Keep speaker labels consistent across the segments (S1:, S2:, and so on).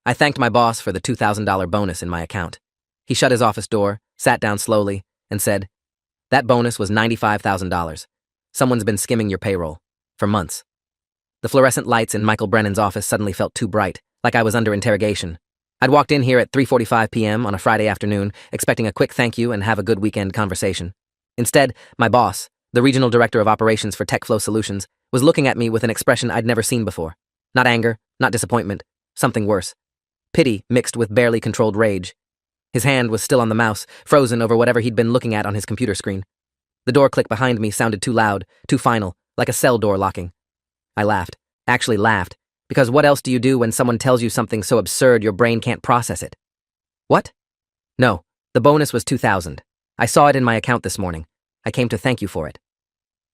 S1: I thanked my boss for the $2,000 bonus in my account. He shut his office door, sat down slowly, and said, "That bonus was $95,000. Someone's been skimming your payroll. For months." The fluorescent lights in Michael Brennan's office suddenly felt too bright, like I was under interrogation. I'd walked in here at 3:45 p.m. on a Friday afternoon, expecting a quick thank you and have a good weekend conversation. Instead, my boss, the regional director of operations for TechFlow Solutions, was looking at me with an expression I'd never seen before. Not anger, not disappointment, something worse. Pity mixed with barely controlled rage. His hand was still on the mouse, frozen over whatever he'd been looking at on his computer screen. The door click behind me sounded too loud, too final, like a cell door locking. I laughed, actually laughed, because what else do you do when someone tells you something so absurd your brain can't process it? What? No, the bonus was $2,000. I saw it in my account this morning. I came to thank you for it.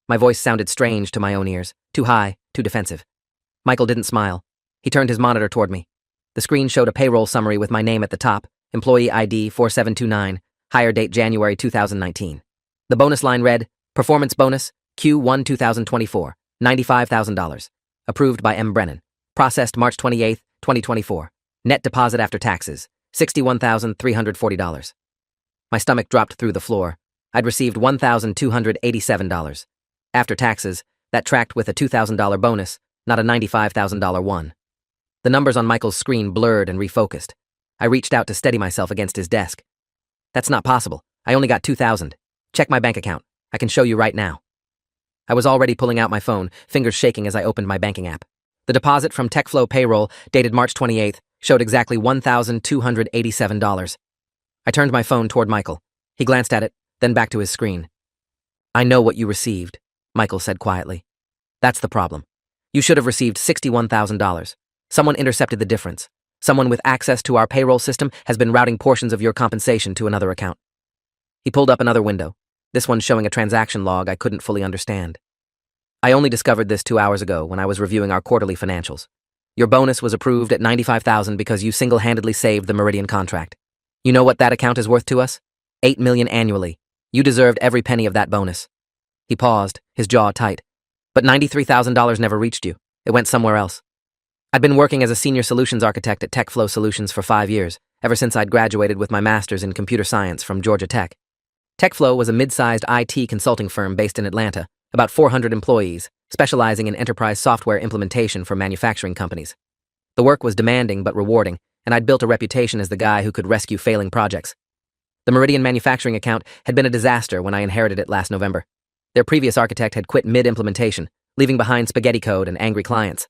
S1: My voice sounded strange to my own ears, too high, too defensive. Michael didn't smile. He turned his monitor toward me. The screen showed a payroll summary with my name at the top, employee ID 4729, hire date January 2019. The bonus line read, Performance Bonus, Q1 2024, $95,000. Approved by M. Brennan. Processed March 28, 2024. Net deposit after taxes, $61,340. My stomach dropped through the floor. I'd received $1,287. After taxes, that tracked with a $2,000 bonus, not a $95,000 one. The numbers on Michael's screen blurred and refocused. I reached out to steady myself against his desk. That's not possible. I only got $2,000. Check my bank account. I can show you right now. I was already pulling out my phone, fingers shaking as I opened my banking app. The deposit from TechFlow payroll, dated March 28th, showed exactly $1,287. I turned my phone toward Michael. He glanced at it, then back to his screen. "I know what you received," Michael said quietly. "That's the problem. You should have received $61,000. Someone intercepted the difference. Someone with access to our payroll system has been routing portions of your compensation to another account." He pulled up another window, this one showing a transaction log I couldn't fully understand. "I only discovered this 2 hours ago when I was reviewing our quarterly financials. Your bonus was approved at $95,000 because you single-handedly saved the Meridian contract. You know what that account is worth to us? $8 million annually. You deserved every penny of that bonus." He paused, his jaw tight. "But $93,000 never reached you. It went somewhere else." I'd been working as a senior solutions architect at TechFlow Solutions for 5 years, ever since I'd graduated with my master's in computer science from Georgia Tech. TechFlow was a mid-sized IT consulting firm based in Atlanta, about 400 employees, specializing in enterprise software implementation for manufacturing companies. The work was demanding but rewarding, and I'd built a reputation as the guy who could rescue failing projects. The Meridian manufacturing account had been a disaster when I inherited it last November. Their previous architect had quit mid-implementation, leaving behind spaghetti code and angry clients.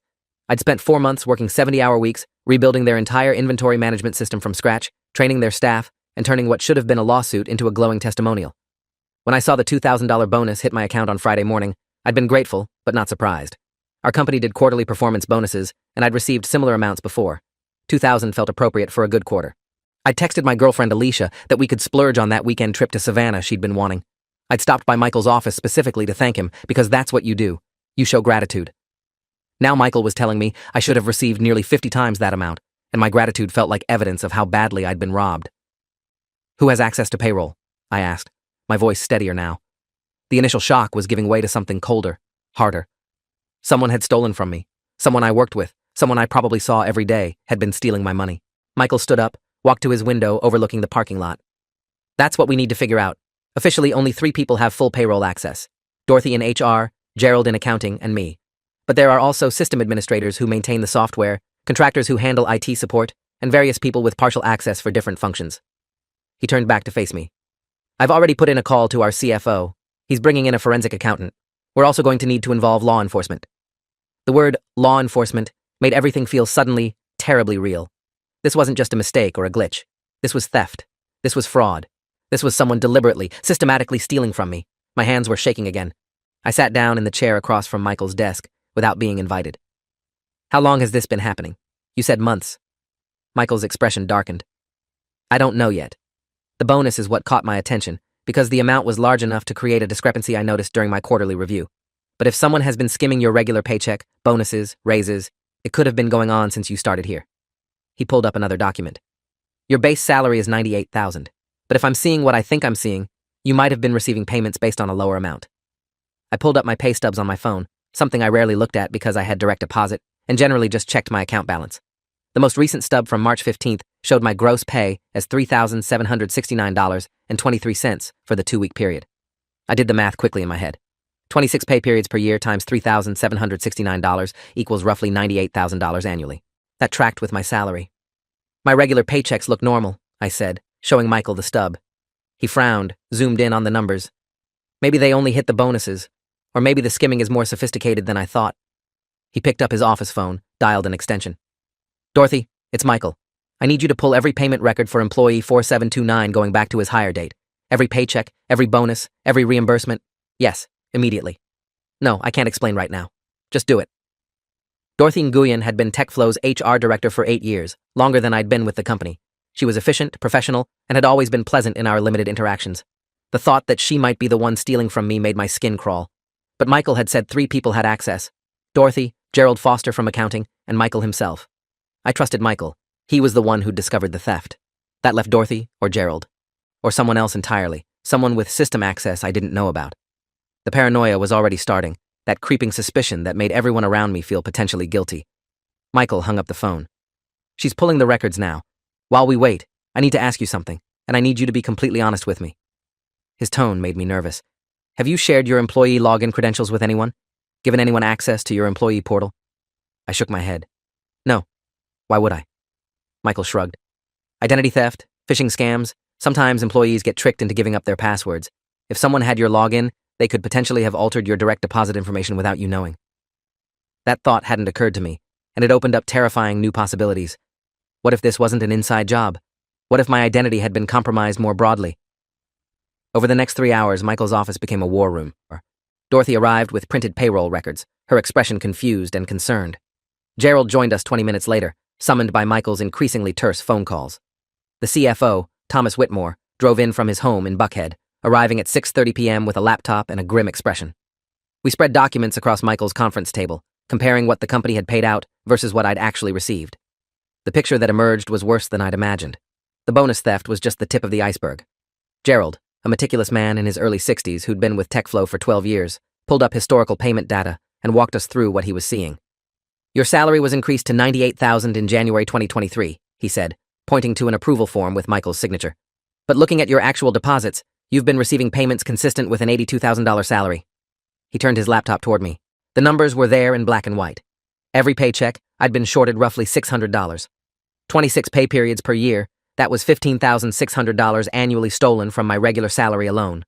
S1: I'd spent 4 months working 70-hour weeks, rebuilding their entire inventory management system from scratch, training their staff, and turning what should have been a lawsuit into a glowing testimonial. When I saw the $2,000 bonus hit my account on Friday morning, I'd been grateful, but not surprised. Our company did quarterly performance bonuses, and I'd received similar amounts before. $2,000 felt appropriate for a good quarter. I'd texted my girlfriend Alicia that we could splurge on that weekend trip to Savannah she'd been wanting. I'd stopped by Michael's office specifically to thank him, because that's what you do. You show gratitude. Now Michael was telling me I should have received nearly 50 times that amount, and my gratitude felt like evidence of how badly I'd been robbed. "Who has access to payroll?" I asked, my voice steadier now. The initial shock was giving way to something colder, harder. Someone had stolen from me. Someone I worked with, someone I probably saw every day, had been stealing my money. Michael stood up, walked to his window overlooking the parking lot. "That's what we need to figure out. Officially, only 3 people have full payroll access. Dorothy in HR, Gerald in accounting, and me. But there are also system administrators who maintain the software, contractors who handle IT support, and various people with partial access for different functions." He turned back to face me. "I've already put in a call to our CFO. He's bringing in a forensic accountant. We're also going to need to involve law enforcement." The word law enforcement made everything feel suddenly, terribly real. This wasn't just a mistake or a glitch. This was theft. This was fraud. This was someone deliberately, systematically stealing from me. My hands were shaking again. I sat down in the chair across from Michael's desk, without being invited. "How long has this been happening?" "You said months." Michael's expression darkened. "I don't know yet. The bonus is what caught my attention, because the amount was large enough to create a discrepancy I noticed during my quarterly review. But if someone has been skimming your regular paycheck, bonuses, raises, it could have been going on since you started here." He pulled up another document. "Your base salary is $98,000, but if I'm seeing what I think I'm seeing, you might have been receiving payments based on a lower amount." I pulled up my pay stubs on my phone, something I rarely looked at because I had direct deposit and generally just checked my account balance. The most recent stub from March 15th showed my gross pay as $3,769.23 for the 2-week period. I did the math quickly in my head. 26 pay periods per year times $3,769 equals roughly $98,000 annually. That tracked with my salary. My regular paychecks look normal, I said, showing Michael the stub. He frowned, zoomed in on the numbers. Maybe they only hit the bonuses, or maybe the skimming is more sophisticated than I thought. He picked up his office phone, dialed an extension. Dorothy, it's Michael. I need you to pull every payment record for employee 4729 going back to his hire date. Every paycheck, every bonus, every reimbursement. Yes, immediately. No, I can't explain right now. Just do it. Dorothy Nguyen had been TechFlow's HR director for 8 years, longer than I'd been with the company. She was efficient, professional, and had always been pleasant in our limited interactions. The thought that she might be the one stealing from me made my skin crawl. But Michael had said 3 people had access: Dorothy, Gerald Foster from accounting, and Michael himself. I trusted Michael. He was the one who'd discovered the theft. That left Dorothy or Gerald. Or someone else entirely, someone with system access I didn't know about. The paranoia was already starting, that creeping suspicion that made everyone around me feel potentially guilty. Michael hung up the phone. She's pulling the records now. While we wait, I need to ask you something, and I need you to be completely honest with me. His tone made me nervous. Have you shared your employee login credentials with anyone? Given anyone access to your employee portal? I shook my head. No. Why would I? Michael shrugged. Identity theft, phishing scams, sometimes employees get tricked into giving up their passwords. If someone had your login, they could potentially have altered your direct deposit information without you knowing. That thought hadn't occurred to me, and it opened up terrifying new possibilities. What if this wasn't an inside job? What if my identity had been compromised more broadly? Over the next 3 hours, Michael's office became a war room. Dorothy arrived with printed payroll records, her expression confused and concerned. Gerald joined us 20 minutes later, summoned by Michael's increasingly terse phone calls. The CFO, Thomas Whitmore, drove in from his home in Buckhead, arriving at 6:30 p.m. with a laptop and a grim expression. We spread documents across Michael's conference table, comparing what the company had paid out versus what I'd actually received. The picture that emerged was worse than I'd imagined. The bonus theft was just the tip of the iceberg. Gerald, a meticulous man in his early 60s who'd been with TechFlow for 12 years, pulled up historical payment data and walked us through what he was seeing. Your salary was increased to $98,000 in January 2023, he said, pointing to an approval form with Michael's signature. But looking at your actual deposits, you've been receiving payments consistent with an $82,000 salary. He turned his laptop toward me. The numbers were there in black and white. Every paycheck, I'd been shorted roughly $600. 26 pay periods per year, that was $15,600 annually stolen from my regular salary alone.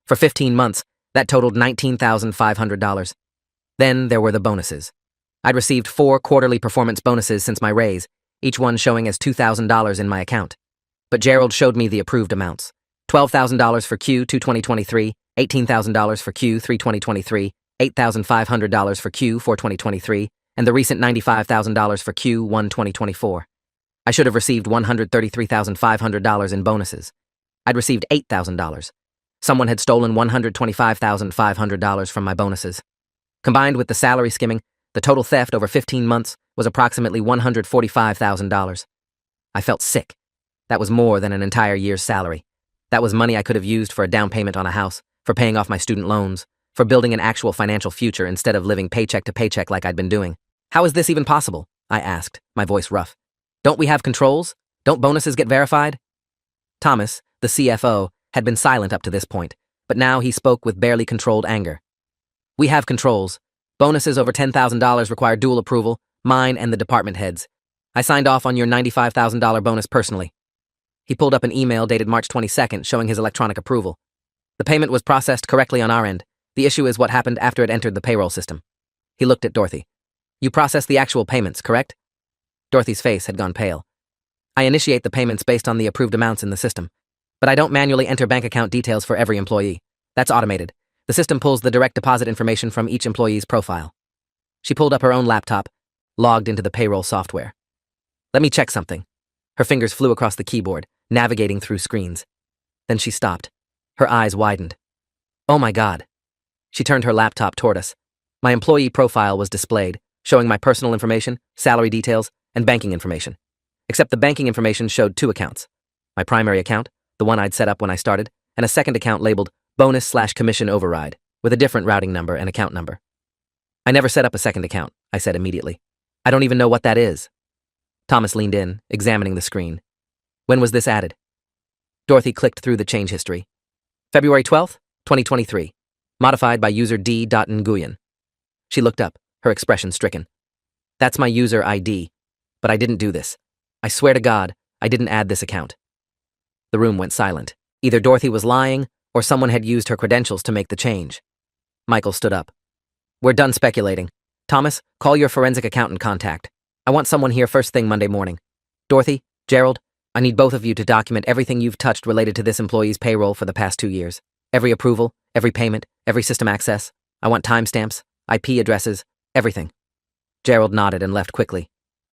S1: For 15 months, that totaled $19,500. Then there were the bonuses. I'd received 4 quarterly performance bonuses since my raise, each one showing as $2,000 in my account. But Gerald showed me the approved amounts. $12,000 for Q2 2023, $18,000 for Q3 2023, $8,500 for Q4 2023, and the recent $95,000 for Q1 2024. I should have received $133,500 in bonuses. I'd received $8,000. Someone had stolen $125,500 from my bonuses. Combined with the salary skimming, the total theft over 15 months was approximately $145,000. I felt sick. That was more than an entire year's salary. That was money I could have used for a down payment on a house, for paying off my student loans, for building an actual financial future instead of living paycheck to paycheck like I'd been doing. How is this even possible? I asked, my voice rough. Don't we have controls? Don't bonuses get verified? Thomas, the CFO, had been silent up to this point, but now he spoke with barely controlled anger. We have controls. Bonuses over $10,000 require dual approval, mine and the department heads. I signed off on your $95,000 bonus personally. He pulled up an email dated March 22nd showing his electronic approval. The payment was processed correctly on our end. The issue is what happened after it entered the payroll system. He looked at Dorothy. You processed the actual payments, correct? Dorothy's face had gone pale. I initiate the payments based on the approved amounts in the system, but I don't manually enter bank account details for every employee. That's automated. The system pulls the direct deposit information from each employee's profile. She pulled up her own laptop, logged into the payroll software. Let me check something. Her fingers flew across the keyboard, navigating through screens. Then she stopped. Her eyes widened. Oh my God. She turned her laptop toward us. My employee profile was displayed, showing my personal information, salary details, and banking information. Except the banking information showed 2 accounts. My primary account, the one I'd set up when I started, and a second account labeled bonus/commission override, with a different routing number and account number. I never set up a second account, I said immediately. I don't even know what that is. Thomas leaned in, examining the screen. When was this added? Dorothy clicked through the change history. February 12th, 2023. Modified by user D.Nguyen. She looked up, her expression stricken. That's my user ID. But I didn't do this. I swear to God, I didn't add this account. The room went silent. Either Dorothy was lying, or someone had used her credentials to make the change. Michael stood up. We're done speculating. Thomas, call your forensic accountant contact. I want someone here first thing Monday morning. Dorothy, Gerald, I need both of you to document everything you've touched related to this employee's payroll for the past 2 years. Every approval, every payment, every system access. I want timestamps, IP addresses, everything. Gerald nodded and left quickly.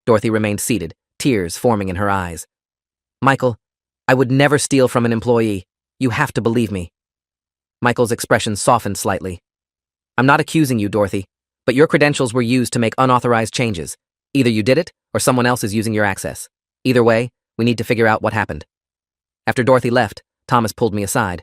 S1: Dorothy remained seated, tears forming in her eyes. Michael, I would never steal from an employee. You have to believe me. Michael's expression softened slightly. I'm not accusing you, Dorothy, but your credentials were used to make unauthorized changes. Either you did it, or someone else is using your access. Either way, we need to figure out what happened. After Dorothy left, Thomas pulled me aside.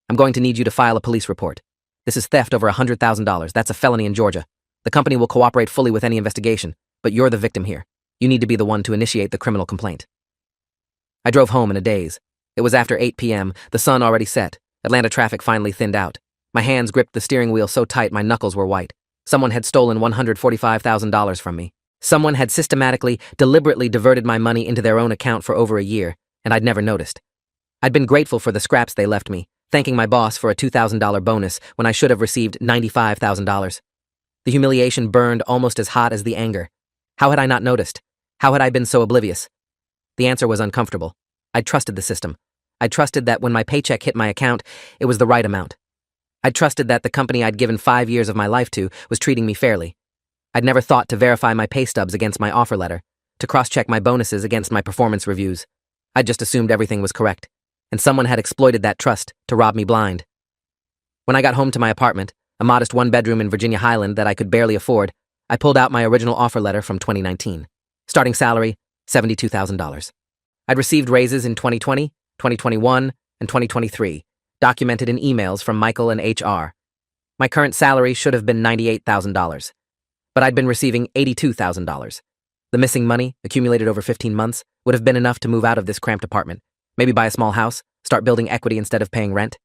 S1: I'm going to need you to file a police report. This is theft over $100,000. That's a felony in Georgia. The company will cooperate fully with any investigation, but you're the victim here. You need to be the one to initiate the criminal complaint. I drove home in a daze. It was after 8 p.m., the sun already set. Atlanta traffic finally thinned out. My hands gripped the steering wheel so tight my knuckles were white. Someone had stolen $145,000 from me. Someone had systematically, deliberately diverted my money into their own account for over a year, and I'd never noticed. I'd been grateful for the scraps they left me, thanking my boss for a $2,000 bonus when I should have received $95,000. The humiliation burned almost as hot as the anger. How had I not noticed? How had I been so oblivious? The answer was uncomfortable. I'd trusted the system. I'd trusted that when my paycheck hit my account, it was the right amount. I'd trusted that the company I'd given 5 years of my life to was treating me fairly. I'd never thought to verify my pay stubs against my offer letter, to cross-check my bonuses against my performance reviews. I'd just assumed everything was correct, and someone had exploited that trust to rob me blind. When I got home to my apartment, a modest 1-bedroom in Virginia Highland that I could barely afford, I pulled out my original offer letter from 2019. Starting salary, $72,000. I'd received raises in 2020, 2021, and 2023, documented in emails from Michael and HR. My current salary should have been $98,000, but I'd been receiving $82,000. The missing money, accumulated over 15 months, would have been enough to move out of this cramped apartment, maybe buy a small house, start building equity instead of paying rent.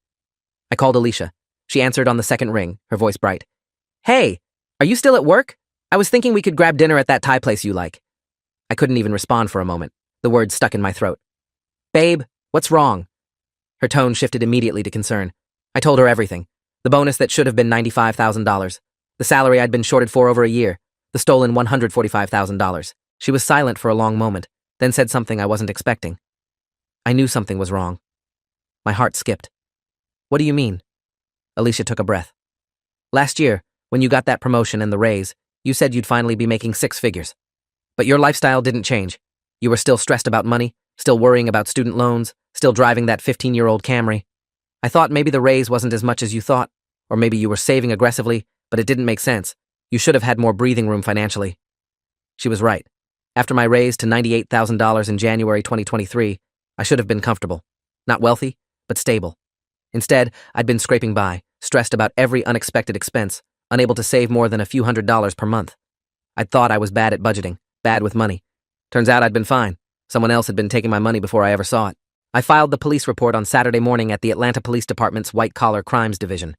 S1: I called Alicia. She answered on the second ring, her voice bright. Hey, are you still at work? I was thinking we could grab dinner at that Thai place you like. I couldn't even respond for a moment. The words stuck in my throat. Babe, what's wrong? Her tone shifted immediately to concern. I told her everything. The bonus that should have been $95,000. The salary I'd been shorted for over a year. The stolen $145,000. She was silent for a long moment, then said something I wasn't expecting. I knew something was wrong. My heart skipped. What do you mean? Alicia took a breath. Last year, when you got that promotion and the raise, you said you'd finally be making 6 figures. But your lifestyle didn't change. You were still stressed about money, still worrying about student loans, still driving that 15-year-old Camry. I thought maybe the raise wasn't as much as you thought, or maybe you were saving aggressively, but it didn't make sense. You should have had more breathing room financially. She was right. After my raise to $98,000 in January 2023, I should have been comfortable. Not wealthy, but stable. Instead, I'd been scraping by, stressed about every unexpected expense, unable to save more than a few $100s per month. I'd thought I was bad at budgeting, bad with money. Turns out I'd been fine. Someone else had been taking my money before I ever saw it. I filed the police report on Saturday morning at the Atlanta Police Department's White-Collar Crimes Division.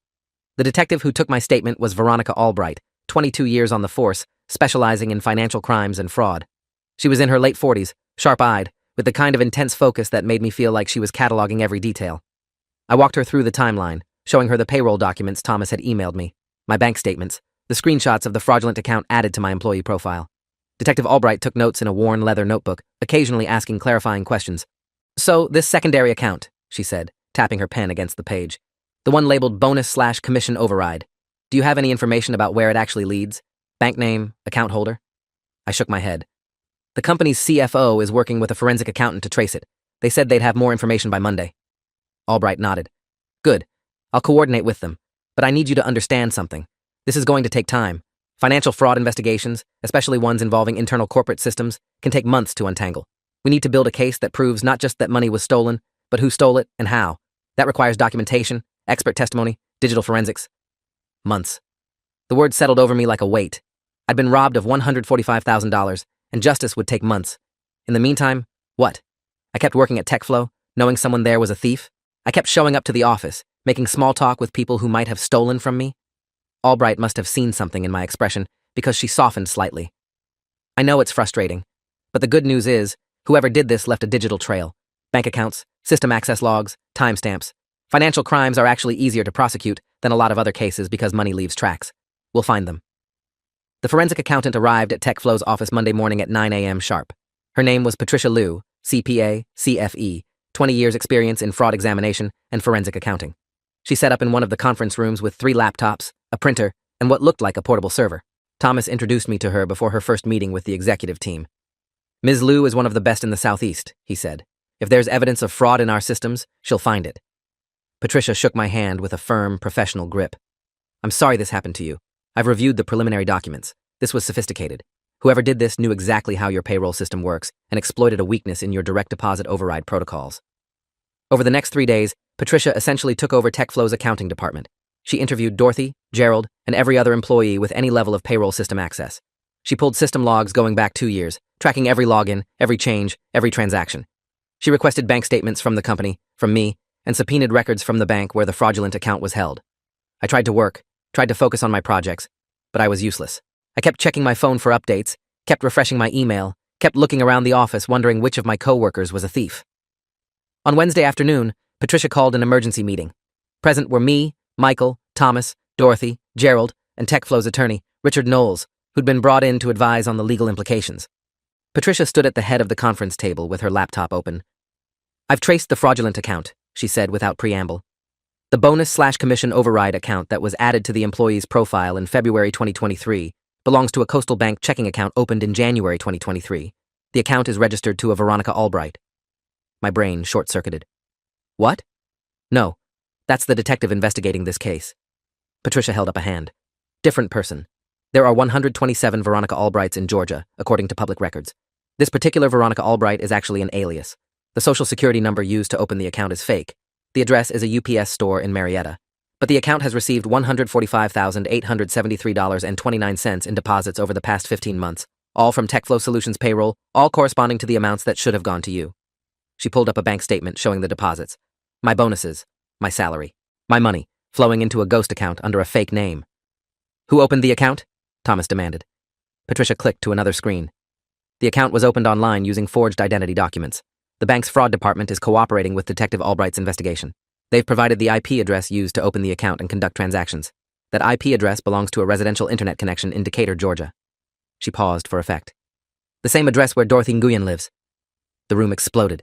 S1: The detective who took my statement was Veronica Albright, 22 years on the force, specializing in financial crimes and fraud. She was in her late 40s, sharp-eyed, with the kind of intense focus that made me feel like she was cataloging every detail. I walked her through the timeline, showing her the payroll documents Thomas had emailed me, my bank statements, the screenshots of the fraudulent account added to my employee profile. Detective Albright took notes in a worn leather notebook, occasionally asking clarifying questions. So, this secondary account, she said, tapping her pen against the page. The one labeled bonus/commission override. Do you have any information about where it actually leads? Bank name, account holder? I shook my head. The company's CFO is working with a forensic accountant to trace it. They said they'd have more information by Monday. Albright nodded. Good. I'll coordinate with them. But I need you to understand something. This is going to take time. Financial fraud investigations, especially ones involving internal corporate systems, can take months to untangle. We need to build a case that proves not just that money was stolen, but who stole it and how. That requires documentation, expert testimony, digital forensics. Months. The word settled over me like a weight. I'd been robbed of $145,000, and justice would take months. In the meantime, what? I kept working at TechFlow, knowing someone there was a thief. I kept showing up to the office, making small talk with people who might have stolen from me. Albright must have seen something in my expression because she softened slightly. I know it's frustrating, but the good news is, whoever did this left a digital trail. Bank accounts, system access logs, timestamps. Financial crimes are actually easier to prosecute than a lot of other cases because money leaves tracks. We'll find them. The forensic accountant arrived at TechFlow's office Monday morning at 9 a.m. sharp. Her name was Patricia Liu, CPA, CFE, 20 years experience in fraud examination and forensic accounting. She set up in one of the conference rooms with 3 laptops, a printer, and what looked like a portable server. Thomas introduced me to her before her first meeting with the executive team. Ms. Liu is one of the best in the Southeast, he said. If there's evidence of fraud in our systems, she'll find it. Patricia shook my hand with a firm, professional grip. I'm sorry this happened to you. I've reviewed the preliminary documents. This was sophisticated. Whoever did this knew exactly how your payroll system works and exploited a weakness in your direct deposit override protocols. Over the next 3 days, Patricia essentially took over TechFlow's accounting department. She interviewed Dorothy, Gerald, and every other employee with any level of payroll system access. She pulled system logs going back 2 years, tracking every login, every change, every transaction. She requested bank statements from the company, from me, and subpoenaed records from the bank where the fraudulent account was held. I tried to work, tried to focus on my projects, but I was useless. I kept checking my phone for updates, kept refreshing my email, kept looking around the office wondering which of my coworkers was a thief. On Wednesday afternoon, Patricia called an emergency meeting. Present were me, Michael, Thomas, Dorothy, Gerald, and TechFlow's attorney, Richard Knowles, who'd been brought in to advise on the legal implications. Patricia stood at the head of the conference table with her laptop open. I've traced the fraudulent account, she said without preamble. The bonus/commission override account that was added to the employee's profile in February 2023 belongs to a Coastal Bank checking account opened in January 2023. The account is registered to a Veronica Albright. My brain short-circuited. What? No, that's the detective investigating this case. Patricia held up a hand. Different person. There are 127 Veronica Albrights in Georgia, according to public records. This particular Veronica Albright is actually an alias. The social security number used to open the account is fake. The address is a UPS store in Marietta. But the account has received $145,873.29 in deposits over the past 15 months, all from TechFlow Solutions payroll, all corresponding to the amounts that should have gone to you. She pulled up a bank statement showing the deposits. My bonuses, my salary, my money, flowing into a ghost account under a fake name. Who opened the account? Thomas demanded. Patricia clicked to another screen. The account was opened online using forged identity documents. The bank's fraud department is cooperating with Detective Albright's investigation. They've provided the IP address used to open the account and conduct transactions. That IP address belongs to a residential internet connection in Decatur, Georgia. She paused for effect. The same address where Dorothy Nguyen lives. The room exploded.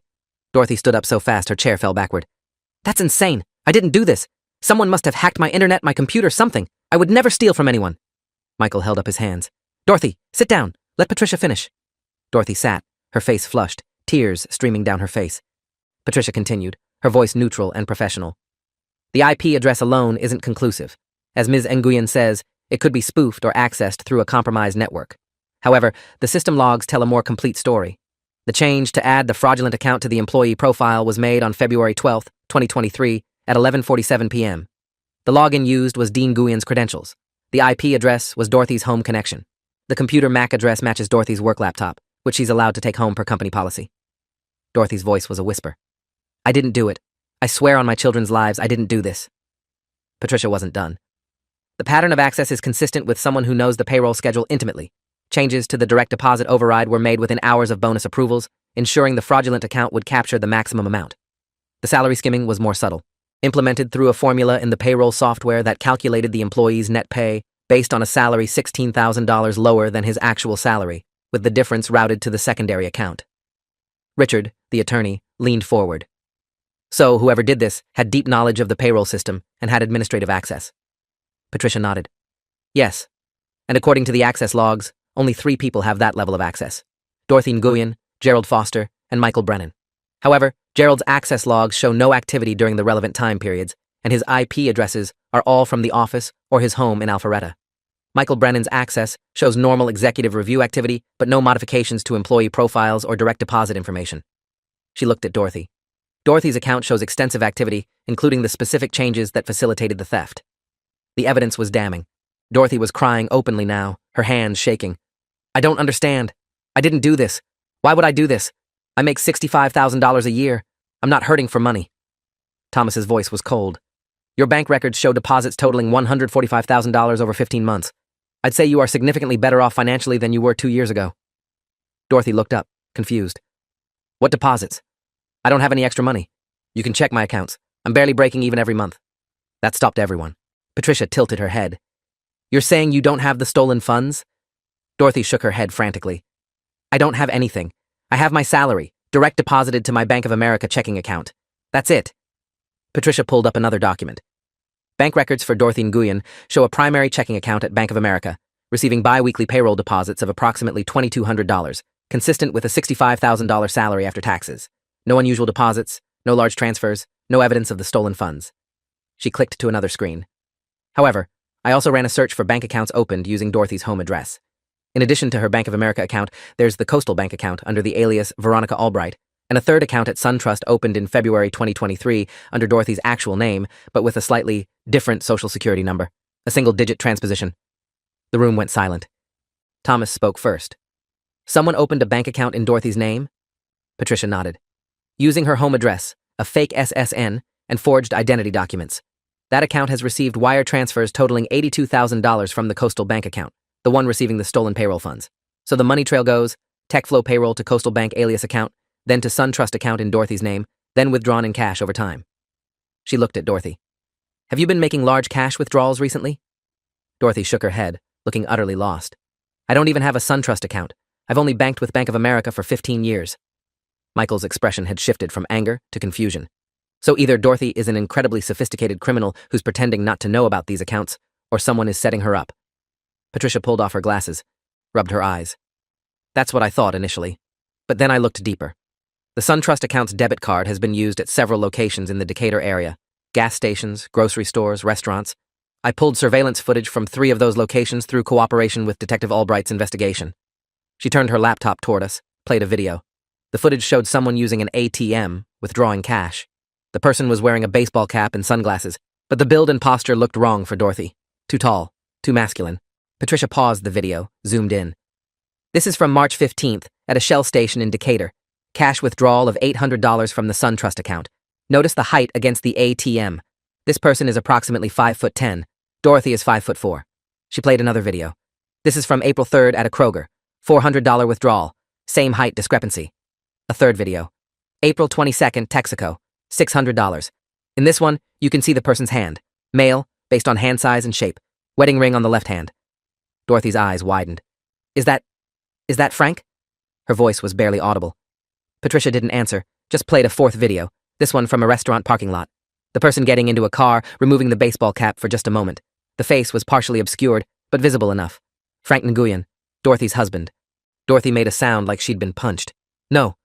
S1: Dorothy stood up so fast her chair fell backward. That's insane. I didn't do this. Someone must have hacked my internet, my computer, something. I would never steal from anyone. Michael held up his hands. Dorothy, sit down. Let Patricia finish. Dorothy sat, her face flushed, tears streaming down her face. Patricia continued, her voice neutral and professional. The IP address alone isn't conclusive. As Ms. Nguyen says, it could be spoofed or accessed through a compromised network. However, the system logs tell a more complete story. The change to add the fraudulent account to the employee profile was made on February 12, 2023, at 11:47 p.m. The login used was Dean Nguyen's credentials. The IP address was Dorothy's home connection. The computer MAC address matches Dorothy's work laptop, which she's allowed to take home per company policy. Dorothy's voice was a whisper. I didn't do it. I swear on my children's lives I didn't do this. Patricia wasn't done. The pattern of access is consistent with someone who knows the payroll schedule intimately. Changes to the direct deposit override were made within hours of bonus approvals, ensuring the fraudulent account would capture the maximum amount. The salary skimming was more subtle, implemented through a formula in the payroll software that calculated the employee's net pay based on a salary $16,000 lower than his actual salary, with the difference routed to the secondary account. Richard, the attorney, leaned forward. So, whoever did this had deep knowledge of the payroll system and had administrative access. Patricia nodded. Yes, and according to the access logs, only 3 people have that level of access. Dorothy Nguyen, Gerald Foster, and Michael Brennan. However, Gerald's access logs show no activity during the relevant time periods, and his IP addresses are all from the office or his home in Alpharetta. Michael Brennan's access shows normal executive review activity, but no modifications to employee profiles or direct deposit information. She looked at Dorothy. Dorothy's account shows extensive activity, including the specific changes that facilitated the theft. The evidence was damning. Dorothy was crying openly now, her hands shaking. I don't understand. I didn't do this. Why would I do this? I make $65,000 a year. I'm not hurting for money. Thomas's voice was cold. Your bank records show deposits totaling $145,000 over 15 months. I'd say you are significantly better off financially than you were 2 years ago. Dorothy looked up, confused. What deposits? I don't have any extra money. You can check my accounts. I'm barely breaking even every month. That stopped everyone. Patricia tilted her head. You're saying you don't have the stolen funds? Dorothy shook her head frantically. I don't have anything. I have my salary, direct deposited to my Bank of America checking account. That's it. Patricia pulled up another document. Bank records for Dorothy Nguyen show a primary checking account at Bank of America, receiving bi-weekly payroll deposits of approximately $2,200, consistent with a $65,000 salary after taxes. No unusual deposits, no large transfers, no evidence of the stolen funds. She clicked to another screen. However, I also ran a search for bank accounts opened using Dorothy's home address. In addition to her Bank of America account, there's the Coastal Bank account under the alias Veronica Albright, and a third account at SunTrust opened in February 2023 under Dorothy's actual name, but with a slightly different social security number, a single-digit transposition. The room went silent. Thomas spoke first. Someone opened a bank account in Dorothy's name? Patricia nodded. Using her home address, a fake SSN, and forged identity documents. That account has received wire transfers totaling $82,000 from the Coastal Bank account, the one receiving the stolen payroll funds. So the money trail goes, TechFlow payroll to Coastal Bank alias account, then to SunTrust account in Dorothy's name, then withdrawn in cash over time. She looked at Dorothy. Have you been making large cash withdrawals recently? Dorothy shook her head, looking utterly lost. I don't even have a SunTrust account. I've only banked with Bank of America for 15 years. Michael's expression had shifted from anger to confusion. So either Dorothy is an incredibly sophisticated criminal who's pretending not to know about these accounts, or someone is setting her up. Patricia pulled off her glasses, rubbed her eyes. That's what I thought initially. But then I looked deeper. The SunTrust account's debit card has been used at several locations in the Decatur area. Gas stations, grocery stores, restaurants. I pulled surveillance footage from 3 of those locations through cooperation with Detective Albright's investigation. She turned her laptop toward us, played a video. The footage showed someone using an ATM, withdrawing cash. The person was wearing a baseball cap and sunglasses, but the build and posture looked wrong for Dorothy. Too tall, too masculine. Patricia paused the video, zoomed in. This is from March 15th at a Shell station in Decatur. Cash withdrawal of $800 from the SunTrust account. Notice the height against the ATM. This person is approximately 5'10". Dorothy is 5'4". She played another video. This is from April 3rd at a Kroger. $400 withdrawal. Same height discrepancy. A third video. April 22nd, Texaco. $600. In this one, you can see the person's hand. Male, based on hand size and shape. Wedding ring on the left hand. Dorothy's eyes widened. Is that Frank? Her voice was barely audible. Patricia didn't answer, just played a fourth video, this one from a restaurant parking lot. The person getting into a car, removing the baseball cap for just a moment. The face was partially obscured, but visible enough. Frank Nguyen, Dorothy's husband. Dorothy made a sound like she'd been punched. No,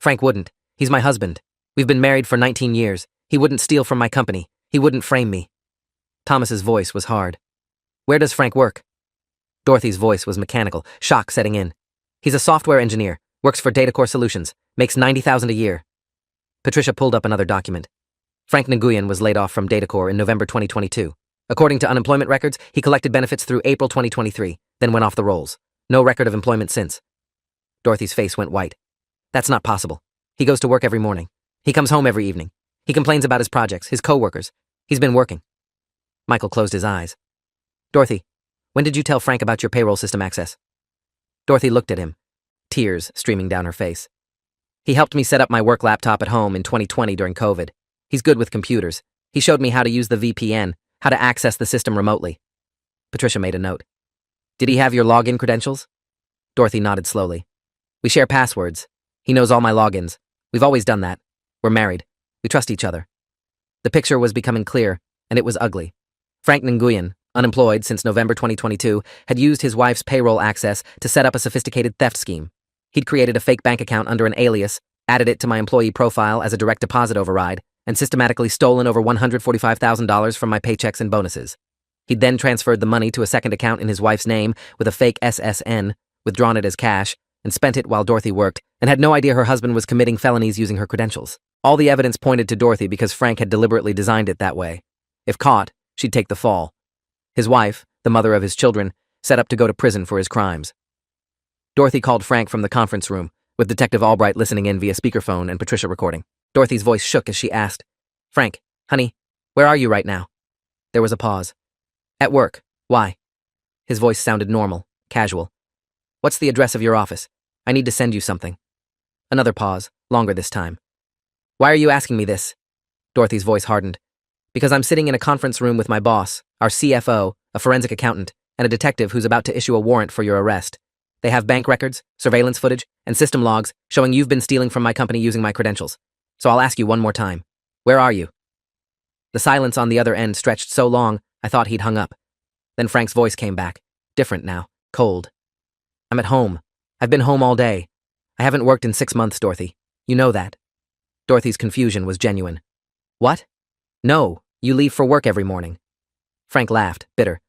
S1: Frank wouldn't. He's my husband. We've been married for 19 years. He wouldn't steal from my company. He wouldn't frame me. Thomas's voice was hard. Where does Frank work? Dorothy's voice was mechanical, shock setting in. He's a software engineer, works for DataCore Solutions, makes $90,000 a year. Patricia pulled up another document. Frank Nguyen was laid off from DataCore in November 2022. According to unemployment records, he collected benefits through April 2023, then went off the rolls. No record of employment since. Dorothy's face went white. That's not possible. He goes to work every morning. He comes home every evening. He complains about his projects, his co-workers. He's been working. Michael closed his eyes. Dorothy, when did you tell Frank about your payroll system access? Dorothy looked at him, tears streaming down her face. He helped me set up my work laptop at home in 2020 during COVID. He's good with computers. He showed me how to use the VPN, how to access the system remotely. Patricia made a note. Did he have your login credentials? Dorothy nodded slowly. We share passwords. He knows all my logins. We've always done that. We're married. We trust each other. The picture was becoming clear, and it was ugly. Frank Nguyen, unemployed since November 2022, had used his wife's payroll access to set up a sophisticated theft scheme. He'd created a fake bank account under an alias, added it to my employee profile as a direct deposit override, and systematically stolen over $145,000 from my paychecks and bonuses. He'd then transferred the money to a second account in his wife's name with a fake SSN, withdrawn it as cash, and spent it while Dorothy worked, and had no idea her husband was committing felonies using her credentials. All the evidence pointed to Dorothy because Frank had deliberately designed it that way. If caught, she'd take the fall. His wife, the mother of his children, set up to go to prison for his crimes. Dorothy called Frank from the conference room, with Detective Albright listening in via speakerphone and Patricia recording. Dorothy's voice shook as she asked, "Frank, honey, where are you right now?" There was a pause. "At work. Why?" His voice sounded normal, casual. "What's the address of your office? I need to send you something." Another pause, longer this time. "Why are you asking me this?" Dorothy's voice hardened. "Because I'm sitting in a conference room with my boss, our CFO, a forensic accountant, and a detective who's about to issue a warrant for your arrest. They have bank records, surveillance footage, and system logs showing you've been stealing from my company using my credentials. So I'll ask you one more time. Where are you?" The silence on the other end stretched so long, I thought he'd hung up. Then Frank's voice came back, different now, cold. "I'm at home. I've been home all day. I haven't worked in 6 months, Dorothy. You know that." Dorothy's confusion was genuine. "What?" "No, you leave for work every morning." Frank laughed, bitter.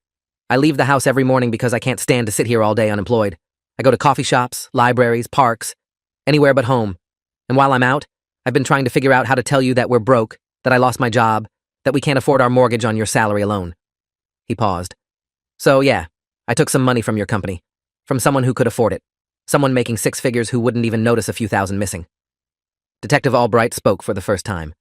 S1: "I leave the house every morning because I can't stand to sit here all day unemployed. I go to coffee shops, libraries, parks, anywhere but home. And while I'm out, I've been trying to figure out how to tell you that we're broke, that I lost my job, that we can't afford our mortgage on your salary alone." He paused. "So, yeah, I took some money from your company, from someone who could afford it, someone making 6 figures who wouldn't even notice a few thousand missing." Detective Albright spoke for the first time.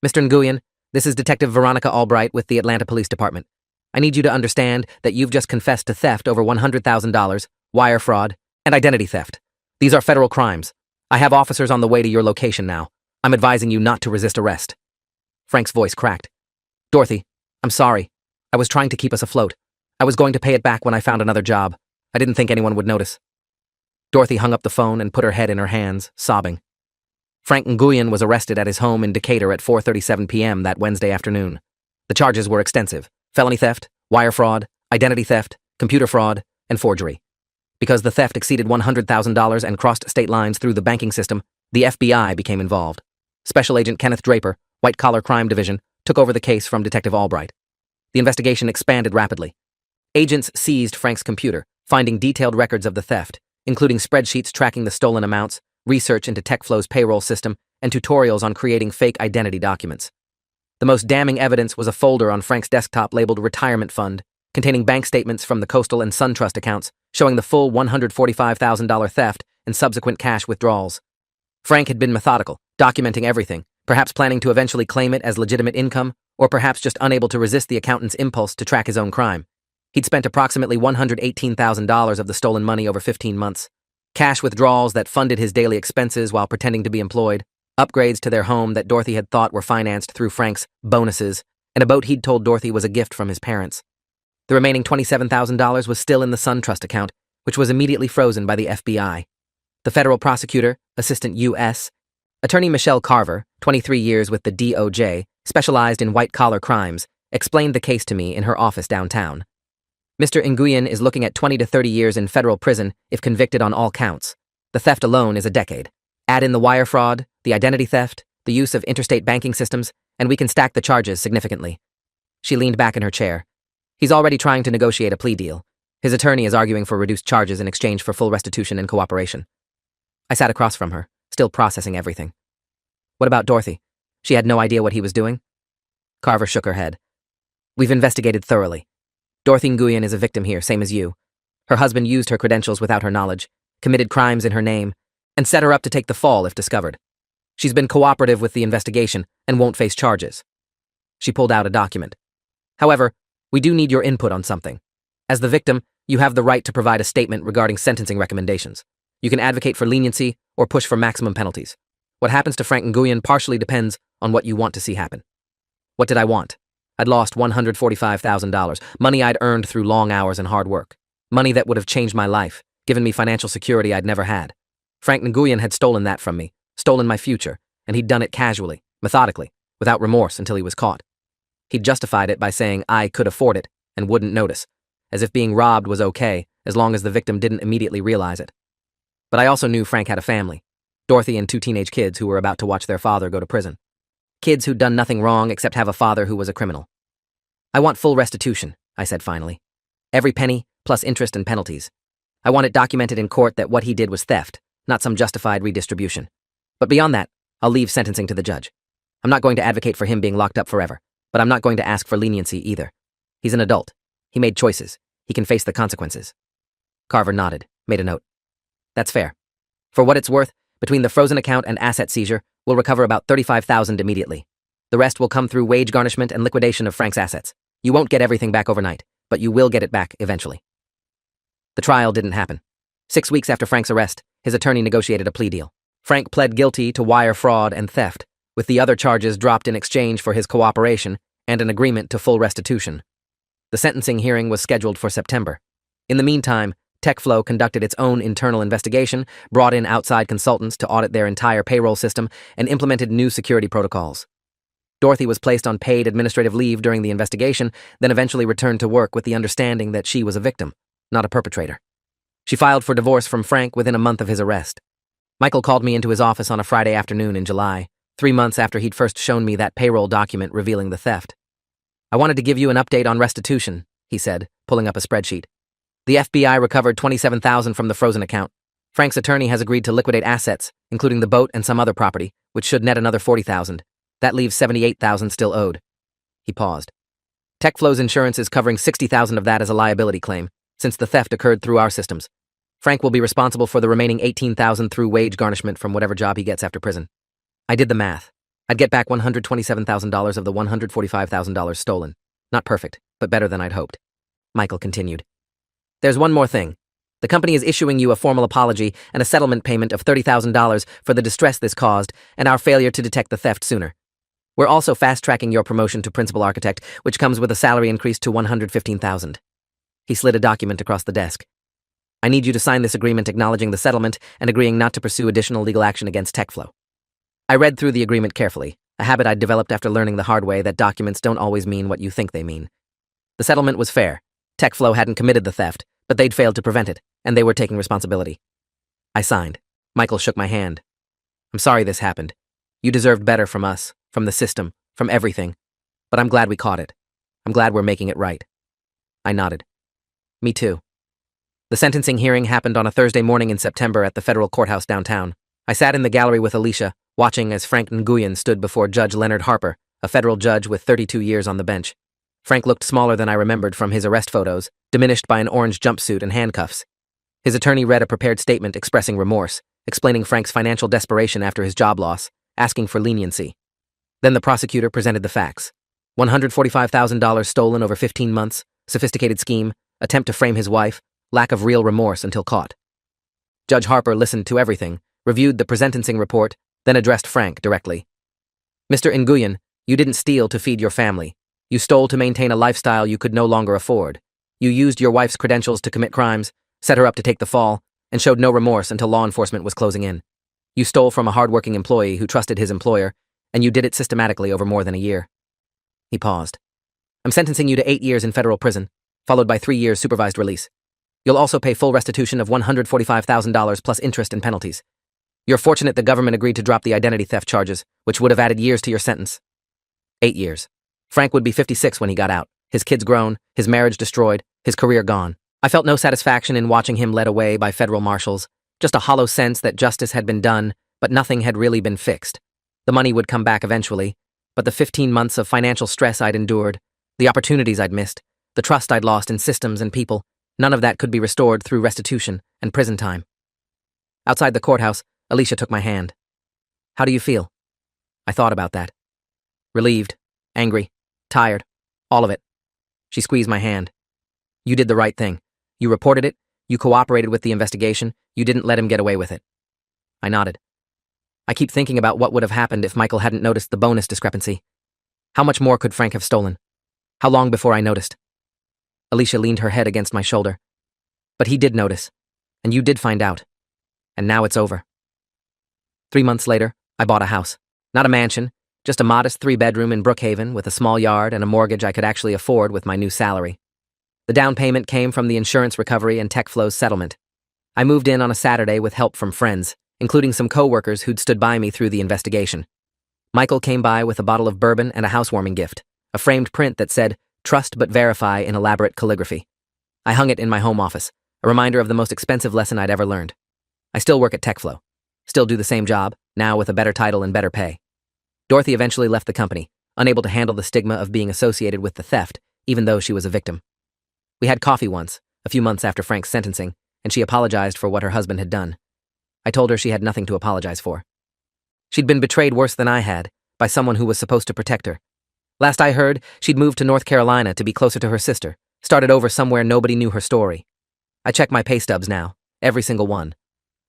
S1: "Mr. Nguyen, this is Detective Veronica Albright with the Atlanta Police Department. I need you to understand that you've just confessed to theft over $100,000, wire fraud, and identity theft. These are federal crimes. I have officers on the way to your location now. I'm advising you not to resist arrest." Frank's voice cracked. "Dorothy, I'm sorry. I was trying to keep us afloat. I was going to pay it back when I found another job. I didn't think anyone would notice." Dorothy hung up the phone and put her head in her hands, sobbing. Frank Nguyen was arrested at his home in Decatur at 4:37 p.m. that Wednesday afternoon. The charges were extensive: felony theft, wire fraud, identity theft, computer fraud, and forgery. Because the theft exceeded $100,000 and crossed state lines through the banking system, the FBI became involved. Special Agent Kenneth Draper, White Collar Crime Division, took over the case from Detective Albright. The investigation expanded rapidly. Agents seized Frank's computer, finding detailed records of the theft, including spreadsheets tracking the stolen amounts, research into TechFlow's payroll system, and tutorials on creating fake identity documents. The most damning evidence was a folder on Frank's desktop labeled Retirement Fund, containing bank statements from the Coastal and SunTrust accounts, showing the full $145,000 theft and subsequent cash withdrawals. Frank had been methodical, documenting everything, perhaps planning to eventually claim it as legitimate income, or perhaps just unable to resist the accountant's impulse to track his own crime. He'd spent approximately $118,000 of the stolen money over 15 months. Cash withdrawals that funded his daily expenses while pretending to be employed, upgrades to their home that Dorothy had thought were financed through Frank's bonuses, and a boat he'd told Dorothy was a gift from his parents. The remaining $27,000 was still in the SunTrust account, which was immediately frozen by the FBI. The federal prosecutor, Assistant U.S. Attorney Michelle Carver, 23 years with the DOJ, specialized in white-collar crimes, explained the case to me in her office downtown. "Mr. Nguyen is looking at 20 to 30 years in federal prison if convicted on all counts. The theft alone is a decade. Add in the wire fraud, the identity theft, the use of interstate banking systems, and we can stack the charges significantly." She leaned back in her chair. "He's already trying to negotiate a plea deal. His attorney is arguing for reduced charges in exchange for full restitution and cooperation." I sat across from her, still processing everything. "What about Dorothy? She had no idea what he was doing?" Carver shook her head. "We've investigated thoroughly. Dorothy Nguyen is a victim here, same as you. Her husband used her credentials without her knowledge, committed crimes in her name, and set her up to take the fall if discovered. She's been cooperative with the investigation and won't face charges." She pulled out a document. "However, we do need your input on something. As the victim, you have the right to provide a statement regarding sentencing recommendations. You can advocate for leniency or push for maximum penalties. What happens to Frank Nguyen partially depends on what you want to see happen." What did I want? I'd lost $145,000, money I'd earned through long hours and hard work. Money that would have changed my life, given me financial security I'd never had. Frank Nguyen had stolen that from me, stolen my future, and he'd done it casually, methodically, without remorse until he was caught. He'd justified it by saying I could afford it and wouldn't notice, as if being robbed was okay as long as the victim didn't immediately realize it. But I also knew Frank had a family, Dorothy and 2 teenage kids who were about to watch their father go to prison. Kids who'd done nothing wrong except have a father who was a criminal. "I want full restitution," I said finally. "Every penny, plus interest and penalties. I want it documented in court that what he did was theft, not some justified redistribution. But beyond that, I'll leave sentencing to the judge. I'm not going to advocate for him being locked up forever, but I'm not going to ask for leniency either. He's an adult. He made choices. He can face the consequences." Carver nodded, made a note. That's fair. For what it's worth, between the frozen account and asset seizure, we'll recover about $35,000 immediately. The rest will come through wage garnishment and liquidation of Frank's assets. You won't get everything back overnight, but you will get it back eventually. The trial didn't happen. 6 weeks after Frank's arrest, his attorney negotiated a plea deal. Frank pled guilty to wire fraud and theft, with the other charges dropped in exchange for his cooperation and an agreement to full restitution. The sentencing hearing was scheduled for September. In the meantime, TechFlow conducted its own internal investigation, brought in outside consultants to audit their entire payroll system, and implemented new security protocols. Dorothy was placed on paid administrative leave during the investigation, then eventually returned to work with the understanding that she was a victim, not a perpetrator. She filed for divorce from Frank within a month of his arrest. Michael called me into his office on a Friday afternoon in July, 3 months after he'd first shown me that payroll document revealing the theft. "I wanted to give you an update on restitution," he said, pulling up a spreadsheet. "The FBI recovered $27,000 from the frozen account. Frank's attorney has agreed to liquidate assets, including the boat and some other property, which should net another $40,000. That leaves $78,000 still owed." He paused. "TechFlow's insurance is covering $60,000 of that as a liability claim, since the theft occurred through our systems. Frank will be responsible for the remaining $18,000 through wage garnishment from whatever job he gets after prison." I did the math. I'd get back $127,000 of the $145,000 stolen. Not perfect, but better than I'd hoped. Michael continued. "There's one more thing. The company is issuing you a formal apology and a settlement payment of $30,000 for the distress this caused and our failure to detect the theft sooner. We're also fast-tracking your promotion to principal architect, which comes with a salary increase to $115,000. He slid a document across the desk. "I need you to sign this agreement acknowledging the settlement and agreeing not to pursue additional legal action against TechFlow." I read through the agreement carefully, a habit I'd developed after learning the hard way that documents don't always mean what you think they mean. The settlement was fair. TechFlow hadn't committed the theft, but they'd failed to prevent it, and they were taking responsibility. I signed. Michael shook my hand. "I'm sorry this happened. You deserved better from us, from the system, from everything. But I'm glad we caught it. I'm glad we're making it right." I nodded. "Me too." The sentencing hearing happened on a Thursday morning in September at the federal courthouse downtown. I sat in the gallery with Alicia, watching as Frank Nguyen stood before Judge Leonard Harper, a federal judge with 32 years on the bench. Frank looked smaller than I remembered from his arrest photos, diminished by an orange jumpsuit and handcuffs. His attorney read a prepared statement expressing remorse, explaining Frank's financial desperation after his job loss, asking for leniency. Then the prosecutor presented the facts. $145,000 stolen over 15 months, sophisticated scheme, attempt to frame his wife, lack of real remorse until caught. Judge Harper listened to everything, reviewed the presentencing report, then addressed Frank directly. "Mr. Nguyen, you didn't steal to feed your family. You stole to maintain a lifestyle you could no longer afford. You used your wife's credentials to commit crimes, set her up to take the fall, and showed no remorse until law enforcement was closing in. You stole from a hardworking employee who trusted his employer, and you did it systematically over more than a year." He paused. "I'm sentencing you to 8 years in federal prison, followed by 3 years supervised release. You'll also pay full restitution of $145,000 plus interest and penalties. You're fortunate the government agreed to drop the identity theft charges, which would have added years to your sentence." 8 years. Frank would be 56 when he got out, his kids grown, his marriage destroyed, his career gone. I felt no satisfaction in watching him led away by federal marshals, just a hollow sense that justice had been done, but nothing had really been fixed. The money would come back eventually, but the 15 months of financial stress I'd endured, the opportunities I'd missed, the trust I'd lost in systems and people, none of that could be restored through restitution and prison time. Outside the courthouse, Alicia took my hand. "How do you feel?" I thought about that. Relieved, angry, tired, all of it. She squeezed my hand. "You did the right thing. You reported it, you cooperated with the investigation, you didn't let him get away with it." I nodded. I keep thinking about what would have happened if Michael hadn't noticed the bonus discrepancy. How much more could Frank have stolen? How long before I noticed? Alicia leaned her head against my shoulder. "But he did notice, and you did find out. And now it's over." 3 months later, I bought a house. Not a mansion, just a modest 3-bedroom in Brookhaven with a small yard and a mortgage I could actually afford with my new salary. The down payment came from the insurance recovery and TechFlow's settlement. I moved in on a Saturday with help from friends, including some co-workers who'd stood by me through the investigation. Michael came by with a bottle of bourbon and a housewarming gift, a framed print that said, "Trust but verify" in elaborate calligraphy. I hung it in my home office, a reminder of the most expensive lesson I'd ever learned. I still work at TechFlow. Still do the same job, now with a better title and better pay. Dorothy eventually left the company, unable to handle the stigma of being associated with the theft, even though she was a victim. We had coffee once, a few months after Frank's sentencing, and she apologized for what her husband had done. I told her she had nothing to apologize for. She'd been betrayed worse than I had, by someone who was supposed to protect her. Last I heard, she'd moved to North Carolina to be closer to her sister, started over somewhere nobody knew her story. I check my pay stubs now, every single one.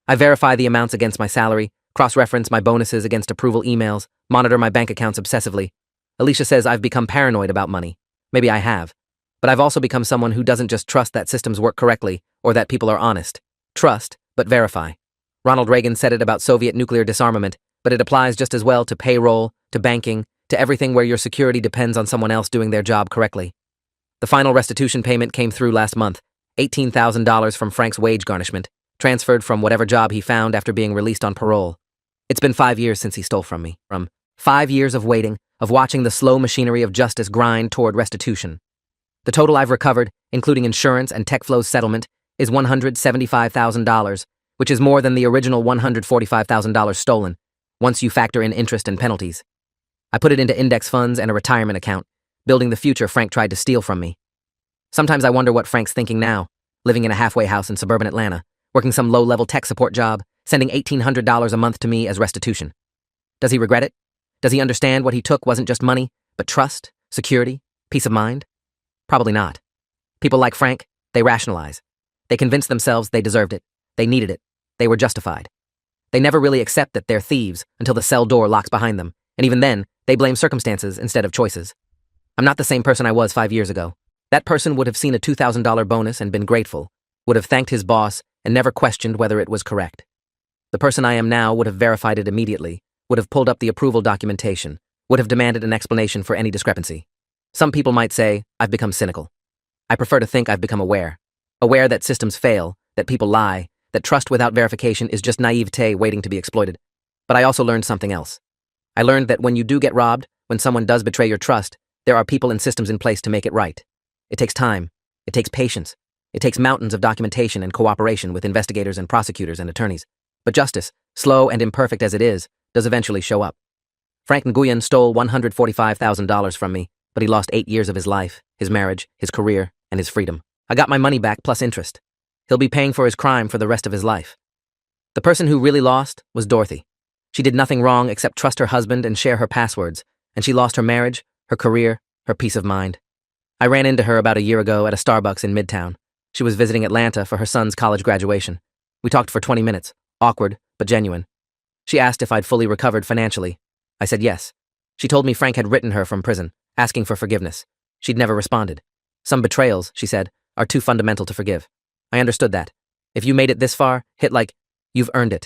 S1: I verify the amounts against my salary, cross-reference my bonuses against approval emails, monitor my bank accounts obsessively. Alicia says I've become paranoid about money. Maybe I have. But I've also become someone who doesn't just trust that systems work correctly or that people are honest. Trust, but verify. Ronald Reagan said it about Soviet nuclear disarmament, but it applies just as well to payroll, to banking, to everything where your security depends on someone else doing their job correctly. The final restitution payment came through last month, $18,000 from Frank's wage garnishment, transferred from whatever job he found after being released on parole. It's been 5 years since he stole from me. 5 years of waiting, of watching the slow machinery of justice grind toward restitution. The total I've recovered, including insurance and TechFlow's settlement, is $175,000, which is more than the original $145,000 stolen, once you factor in interest and penalties. I put it into index funds and a retirement account, building the future Frank tried to steal from me. Sometimes I wonder what Frank's thinking now, living in a halfway house in suburban Atlanta, working some low-level tech support job, sending $1,800 a month to me as restitution. Does he regret it? Does he understand what he took wasn't just money, but trust, security, peace of mind? Probably not. People like Frank, they rationalize. They convince themselves they deserved it, they needed it, they were justified. They never really accept that they're thieves until the cell door locks behind them, and even then, they blame circumstances instead of choices. I'm not the same person I was 5 years ago. That person would have seen a $2,000 bonus and been grateful, would have thanked his boss and never questioned whether it was correct. The person I am now would have verified it immediately, would have pulled up the approval documentation, would have demanded an explanation for any discrepancy. Some people might say I've become cynical. I prefer to think I've become aware. Aware that systems fail, that people lie, that trust without verification is just naivete waiting to be exploited. But I also learned something else. I learned that when you do get robbed, when someone does betray your trust, there are people and systems in place to make it right. It takes time. It takes patience. It takes mountains of documentation and cooperation with investigators and prosecutors and attorneys. But justice, slow and imperfect as it is, does eventually show up. Frank Nguyen stole $145,000 from me, but he lost 8 years of his life, his marriage, his career, and his freedom. I got my money back plus interest. He'll be paying for his crime for the rest of his life. The person who really lost was Dorothy. She did nothing wrong except trust her husband and share her passwords, and she lost her marriage, her career, her peace of mind. I ran into her about a year ago at a Starbucks in Midtown. She was visiting Atlanta for her son's college graduation. We talked for 20 minutes, awkward, but genuine. She asked if I'd fully recovered financially. I said yes. She told me Frank had written her from prison, asking for forgiveness. She'd never responded. Some betrayals, she said, are too fundamental to forgive. I understood that. If you made it this far, hit like, you've earned it.